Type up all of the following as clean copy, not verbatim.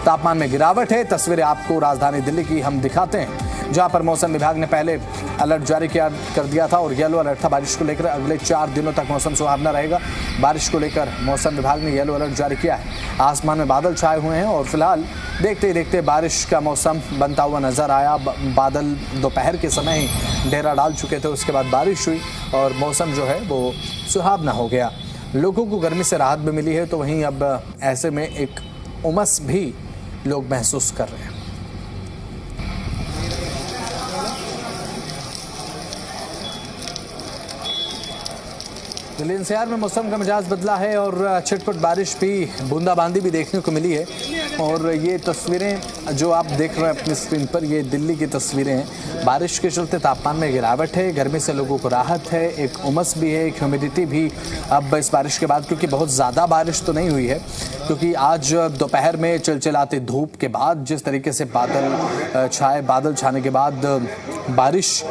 तापमान में गिरावट है। तस्वीरें आपको राजधानी दिल्ली की हम दिखाते हैं, जहां पर मौसम विभाग ने पहले अलर्ट जारी कर दिया था और येलो अलर्ट था बारिश को लेकर। अगले 4 दिनों तक मौसम सुहावना रहेगा। बारिश को लेकर मौसम विभाग ने येलो अलर्ट जारी किया है। आसमान में बादल छाए हुए हैं और फिलहाल देखते ही देखते बारिश का मौसम बनता हुआ नजर आया। बादल दोपहर के समय ही डेरा डाल चुके थे, उसके बाद बारिश हुई और मौसम जो है वो सुहावना हो गया। लोगों को गर्मी से राहत भी मिली है, तो वहीं अब ऐसे में एक उमस भी लोग महसूस कर रहे हैं। दिल्ली एनसीआर में मौसम का मिजाज बदला है और छिटपुट बारिश भी, बूंदाबांदी भी देखने को मिली है। और ये तस्वीरें जो आप देख रहे हैं अपनी स्क्रीन पर, ये दिल्ली की तस्वीरें हैं। बारिश के चलते तापमान में गिरावट है, गर्मी से लोगों को राहत है, एक उमस भी है, एक ह्यूमिडिटी भी अब इस बारिश के बाद, क्योंकि बहुत ज़्यादा बारिश तो नहीं हुई है, क्योंकि आज दोपहर में चिलचिलाती धूप के बाद जिस तरीके से बादल छाने के बाद बारिश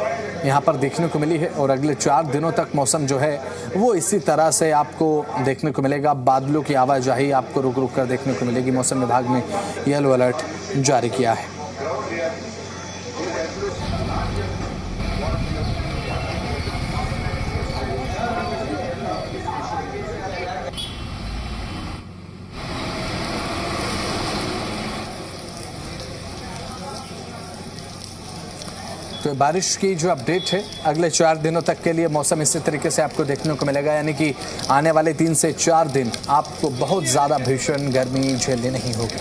यहाँ पर देखने को मिली है। और अगले 4 दिनों तक मौसम जो है वो इसी तरह से आपको देखने को मिलेगा। बादलों की आवाजाही आपको रुक रुक कर देखने को मिलेगी। मौसम विभाग ने येलो अलर्ट जारी किया है। तो बारिश की जो अपडेट है, अगले 4 दिनों तक के लिए मौसम इसी तरीके से आपको देखने को मिलेगा, यानी कि आने वाले 3 से 4 दिन आपको बहुत ज़्यादा भीषण गर्मी झेलनी नहीं होगी।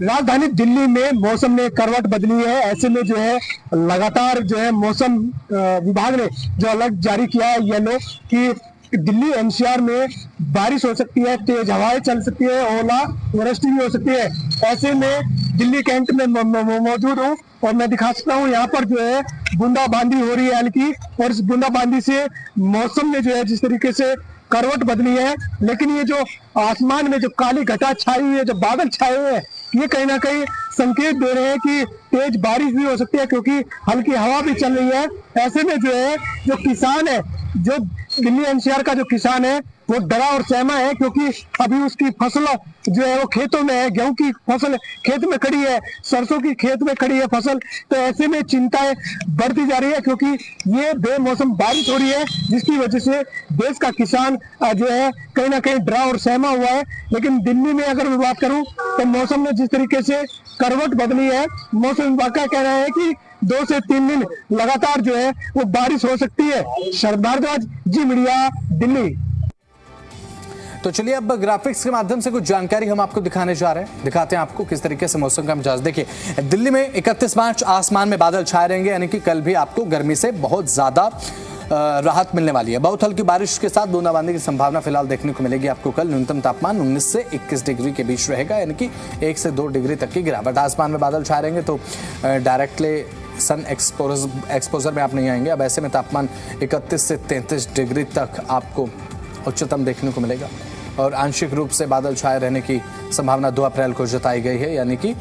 राजधानी दिल्ली में मौसम ने करवट बदली है। ऐसे में जो है लगातार जो है मौसम विभाग ने जो अलर्ट जारी किया है येलो, कि दिल्ली एनसीआर में बारिश हो सकती है, तेज हवाएं चल सकती है, ओला वृष्टि भी हो सकती है। ऐसे में दिल्ली कैंट में मौजूद हूँ और मैं दिखा सकता हूँ यहाँ पर जो है बूंदाबांदी हो रही है हल्की, और इस बूंदाबांदी से मौसम में जो है जिस तरीके से करवट बदली है। लेकिन ये जो आसमान में जो काली घटा छाई हुई है, जो बादल छाए हुए हैं, ये कहीं ना कहीं संकेत दे रहे हैं कि तेज बारिश भी हो सकती है, क्योंकि हल्की हवा भी चल रही है। ऐसे में जो है जो किसान है, जो दिल्ली एनसीआर का जो किसान है, वो डरा और सहमा है, क्योंकि अभी उसकी फसल जो है वो खेतों में है। गेहूं की फसल खेत में खड़ी है, सरसों की खेत में खड़ी है फसल। तो ऐसे में चिंताएं बढ़ती जा रही है, क्योंकि ये बेमौसम बारिश हो रही है, जिसकी वजह से देश का किसान जो है कहीं ना कहीं डरा और सहमा हुआ है। लेकिन दिल्ली में अगर मैं बात करूं तो मौसम ने जिस तरीके से करवट बदली है, मौसम विभाग का कहना है कि 2 से 3 दिन लगातार जो है वो बारिश हो सकती है। शरद भारद्वाज, जी मीडिया, दिल्ली। तो चलिए अब ग्राफिक्स के माध्यम से कुछ जानकारी हम आपको दिखाने जा रहे हैं। दिखाते हैं आपको किस तरीके से मौसम का मिजाज। देखिए, दिल्ली में 31 मार्च आसमान में बादल छाए रहेंगे, यानी कि कल भी आपको गर्मी से बहुत ज्यादा राहत मिलने वाली है। बहुत हल्की बारिश के साथ बूंदाबांदी की संभावना फिलहाल देखने को मिलेगी आपको कल। न्यूनतम तापमान 19 से 21 डिग्री के बीच रहेगा, यानी कि 1 से 2 डिग्री तक की गिरावट। आसमान में बादल छाए रहेंगे तो डायरेक्टली सन एक्सपोजर में आप नहीं आएंगे। अब ऐसे में तापमान 31 से 33 डिग्री तक आपको उच्चतम देखने को मिलेगा और आंशिक रूप से बादल छाए रहने की संभावना 2 अप्रैल को जताई गई है, यानी कि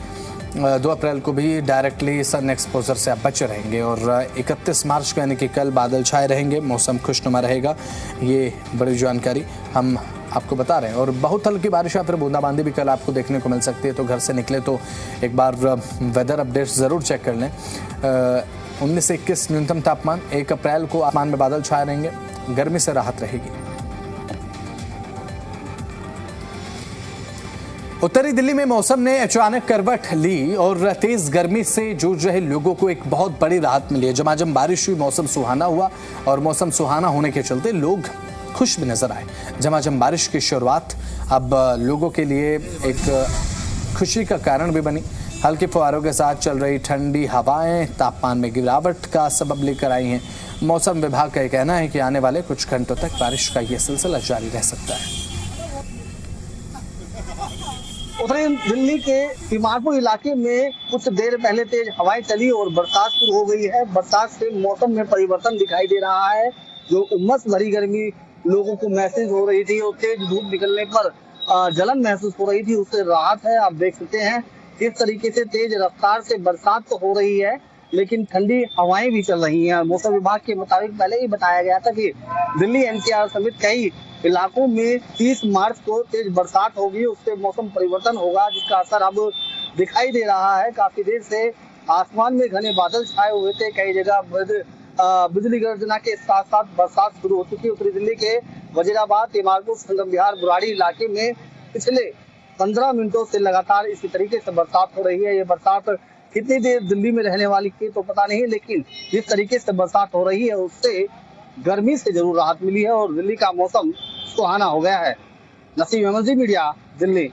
2 अप्रैल को भी डायरेक्टली सन एक्सपोजर से आप बचे रहेंगे। और 31 मार्च को यानी कि कल बादल छाए रहेंगे, मौसम खुशनुमा रहेगा। ये बड़ी जानकारी हम आपको बता रहे हैं। और बहुत हल्की बारिश या फिर बूंदाबांदी भी कल आपको देखने को मिल सकती है, तो घर से निकले तो एक बार वेदर अपडेट्स ज़रूर चेक कर लें। 19 से 21 न्यूनतम तापमान, 1 अप्रैल को आसमान में बादल छाए रहेंगे, गर्मी से राहत रहेगी। उत्तरी दिल्ली में मौसम ने अचानक करवट ली और तेज गर्मी से जूझ रहे लोगों को एक बहुत बड़ी राहत मिली है। झमाझम बारिश हुई, मौसम सुहाना हुआ और मौसम सुहाना होने के चलते लोग खुश भी नजर आए। झमाझम बारिश की शुरुआत अब लोगों के लिए एक खुशी का कारण भी बनी। हल्के फुहारों के साथ चल रही ठंडी हवाएं तापमान में गिरावट का सबब लेकर आई हैं। मौसम विभाग का कहना है कि आने वाले कुछ घंटों तक बारिश का यह सिलसिला जारी रह सकता है। उत्तरी दिल्ली के तिमारपुर इलाके में कुछ देर पहले तेज हवाएं चली और बरसात शुरू हो गई है। बरसात से मौसम में परिवर्तन दिखाई दे रहा है। जो उमस भरी गर्मी लोगों को महसूस हो रही थी और तेज धूप निकलने पर जलन महसूस हो रही थी, उससे राहत है। आप देख सकते हैं किस तरीके से तेज रफ्तार से बरसात तो हो रही है, लेकिन ठंडी हवाएं भी चल रही हैं। मौसम विभाग के मुताबिक पहले ही बताया गया था कि दिल्ली एनसीआर समेत कई इलाकों में 30 मार्च को तेज बरसात होगी, उससे मौसम परिवर्तन होगा, जिसका असर अब दिखाई दे रहा है। काफी देर से आसमान में घने बादल छाए हुए थे, कई जगह बिजली गर्जना के साथ साथ बरसात शुरू हो चुकी है। उत्तरी दिल्ली के वजीराबाद, तिमारपुर, संगम विहार, बुराड़ी इलाके में पिछले 15 मिनटों से लगातार इसी तरीके से बरसात हो रही है। ये बरसात कितनी देर दिल्ली में रहने वाली थी तो पता नहीं, लेकिन जिस तरीके से बरसात हो रही है उससे गर्मी से जरूर राहत मिली है और दिल्ली का मौसम सुहाना हो गया है। नसीम अहमद, मीडिया, दिल्ली।